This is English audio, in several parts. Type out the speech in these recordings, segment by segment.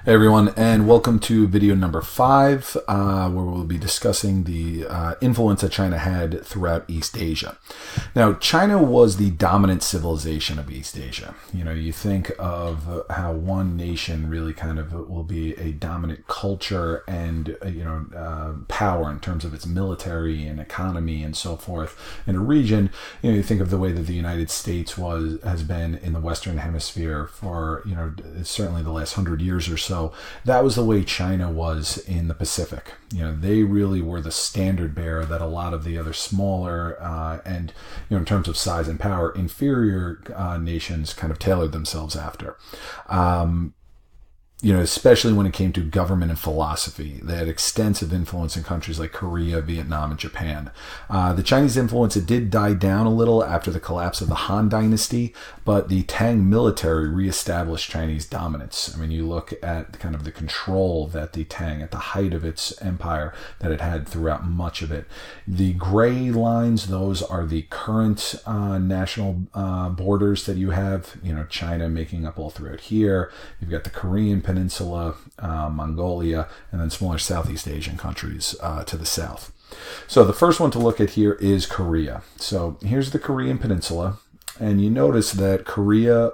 Hey everyone, and welcome to video number 5, where we'll be discussing the influence that China had throughout East Asia. Now, China was the dominant civilization of East Asia. You know, you think of how one nation really kind of will be a dominant culture and, power in terms of its military and economy and so forth in a region. You know, you think of the way that the United States has been in the Western Hemisphere for, certainly the last 100 years or so. That was the way China was in the Pacific. You know, they really were the standard bearer that a lot of the other smaller and, in terms of size and power, inferior nations kind of tailored themselves after. Especially when it came to government and philosophy. They had extensive influence in countries like Korea, Vietnam, and Japan. The Chinese influence, it did die down a little after the collapse of the Han Dynasty, but the Tang military reestablished Chinese dominance. I mean, you look at kind of the control that the Tang, at the height of its empire, that it had throughout much of it. The gray lines, those are the current national borders that you have. China making up all throughout here. You've got the Korean Peninsula, Mongolia, and then smaller Southeast Asian countries to the south. So the first one to look at here is Korea. So here's the Korean Peninsula. And you notice that Korea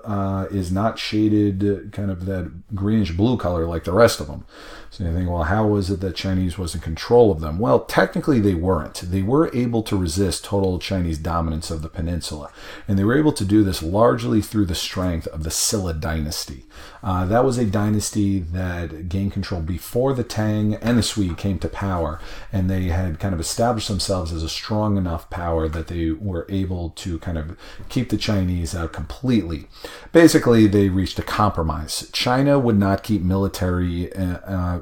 is not shaded kind of that greenish blue color like the rest of them. So you think, well, how was it that Chinese was in control of them? Well, technically they weren't. They were able to resist total Chinese dominance of the peninsula. And they were able to do this largely through the strength of the Silla dynasty. That was a dynasty that gained control before the Tang and the Sui came to power. And they had kind of established themselves as a strong enough power that they were able to kind of keep the Chinese out completely. Basically, they reached a compromise. China would not keep military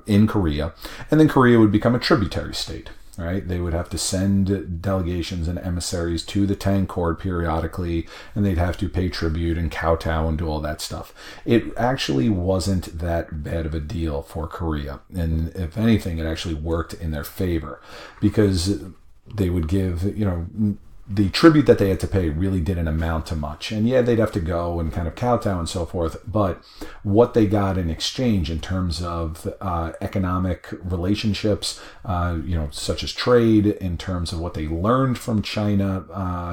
in Korea, and then Korea would become a tributary state. Right? They would have to send delegations and emissaries to the Tang court periodically, and they'd have to pay tribute and kowtow and do all that stuff. It actually wasn't that bad of a deal for Korea, and if anything, it actually worked in their favor, because they would give, the tribute that they had to pay really didn't amount to much. And yeah, they'd have to go and kind of kowtow and so forth. But what they got in exchange in terms of economic relationships, such as trade, in terms of what they learned from China,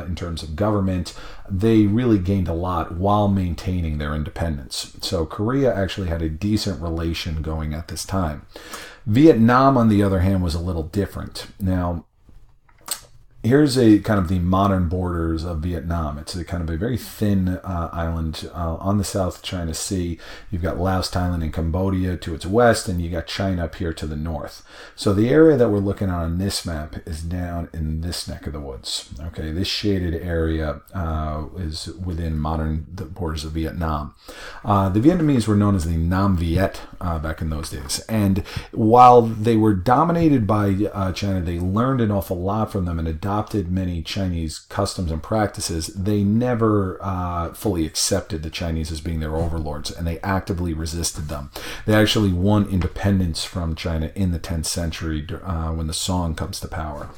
in terms of government, they really gained a lot while maintaining their independence. So Korea actually had a decent relation going at this time. Vietnam, on the other hand, was a little different. Now, here's a kind of the modern borders of Vietnam. It's a kind of a very thin island on the South China Sea. You've got Laos, Thailand, and Cambodia to its west, and you got China up here to the north. So the area that we're looking at on this map is down in this neck of the woods. Okay, this shaded area is within modern borders of Vietnam. The Vietnamese were known as the Nam Viet back in those days. And while they were dominated by China, they learned an awful lot from them and adopted many Chinese customs and practices. They never fully accepted the Chinese as being their overlords, and they actively resisted them. They actually won independence from China in the 10th century when the Song comes to power.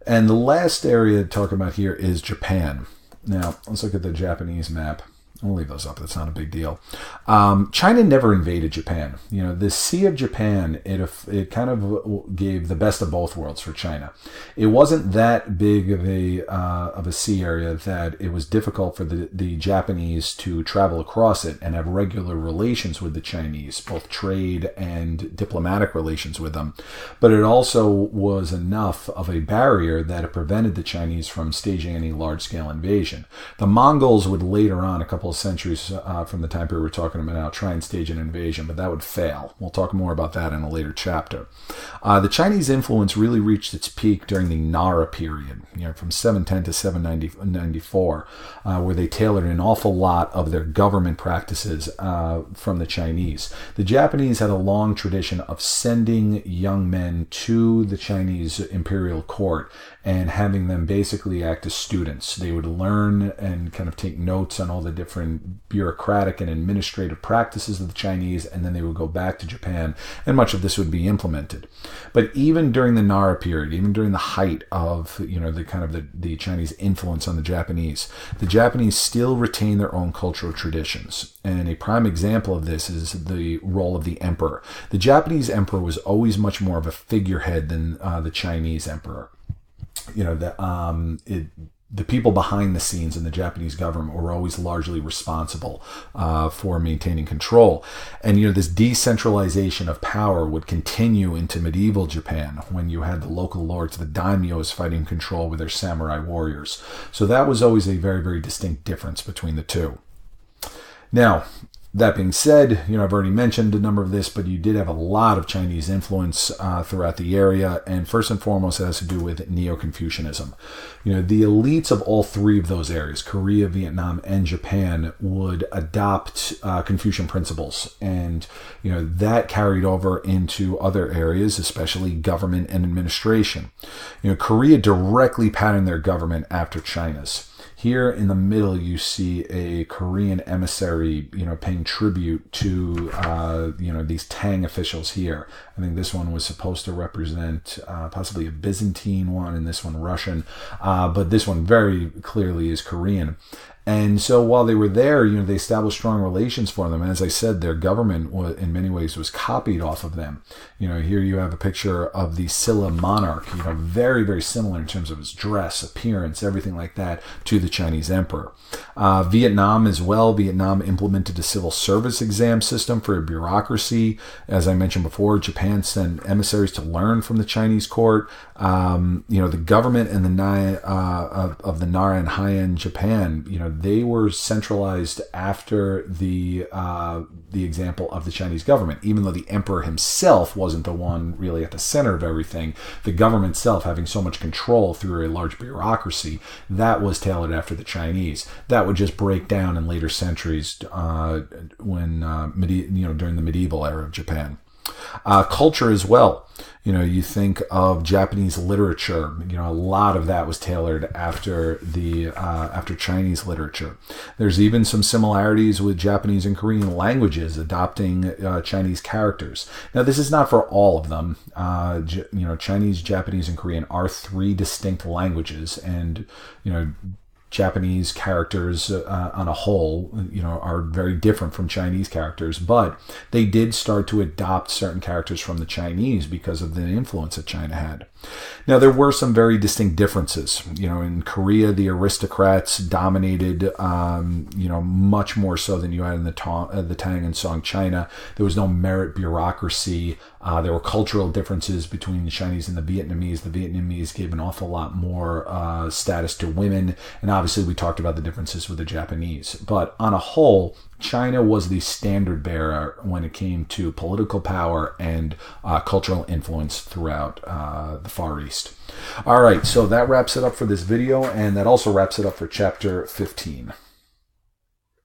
And the last area to talk about here is Japan. Now, let's look at the Japanese map. We'll leave those up. That's not a big deal. China never invaded Japan. The Sea of Japan, it kind of gave the best of both worlds for China. It wasn't that big of a sea area that it was difficult for the Japanese to travel across it and have regular relations with the Chinese, both trade and diplomatic relations with them. But it also was enough of a barrier that it prevented the Chinese from staging any large-scale invasion. The Mongols would later on, a couple of centuries from the time period we're talking about now, try and stage an invasion, but that would fail. We'll talk more about that in a later chapter. The Chinese influence really reached its peak during the Nara period, from 710 to 794, where they tailored an awful lot of their government practices from the Chinese. The Japanese had a long tradition of sending young men to the Chinese imperial court and having them basically act as students. They would learn and kind of take notes on all the different different bureaucratic and administrative practices of the Chinese, and then they would go back to Japan, and much of this would be implemented. But even during the Nara period, even during the height of the Chinese influence on the Japanese still retain their own cultural traditions. And a prime example of this is the role of the emperor. The Japanese emperor was always much more of a figurehead than the Chinese emperor. The people behind the scenes in the Japanese government were always largely responsible for maintaining control. And, this decentralization of power would continue into medieval Japan when you had the local lords, the daimyos, fighting control with their samurai warriors. So that was always a very, very distinct difference between the two. Now, that being said, I've already mentioned a number of this, but you did have a lot of Chinese influence throughout the area, and first and foremost, it has to do with Neo-Confucianism. The elites of all three of those areas, Korea, Vietnam, and Japan, would adopt Confucian principles, and that carried over into other areas, especially government and administration. Korea directly patterned their government after China's. Here in the middle, you see a Korean emissary, paying tribute to, these Tang officials here. I think this one was supposed to represent possibly a Byzantine one, and this one Russian. But this one very clearly is Korean. And so while they were there, they established strong relations for them. And as I said, their government in many ways was copied off of them. Here you have a picture of the Silla monarch, very, very similar in terms of his dress, appearance, everything like that to the Chinese emperor. Vietnam as well. Vietnam implemented a civil service exam system for a bureaucracy. As I mentioned before, Japan sent emissaries to learn from the Chinese court. The government and of the Nara and Heian Japan, they were centralized after the example of the Chinese government. Even though the emperor himself wasn't the one really at the center of everything, the government itself having so much control through a large bureaucracy, that was tailored after the Chinese. That would just break down in later centuries when during the medieval era of Japan. Culture as well. You think of Japanese literature. A lot of that was tailored after after Chinese literature. There's even some similarities with Japanese and Korean languages adopting Chinese characters. Now, this is not for all of them. Chinese, Japanese, and Korean are three distinct languages, and Japanese characters on a whole, are very different from Chinese characters, but they did start to adopt certain characters from the Chinese because of the influence that China had. Now, there were some very distinct differences. In Korea, the aristocrats dominated, much more so than you had in the Tang and Song China. There was no merit bureaucracy. There were cultural differences between the Chinese and the Vietnamese. The Vietnamese gave an awful lot more status to women, and obviously we talked about the differences with the Japanese. But on a whole, China was the standard bearer when it came to political power and cultural influence throughout the Far East. All right, so that wraps it up for this video, and that also wraps it up for Chapter 15.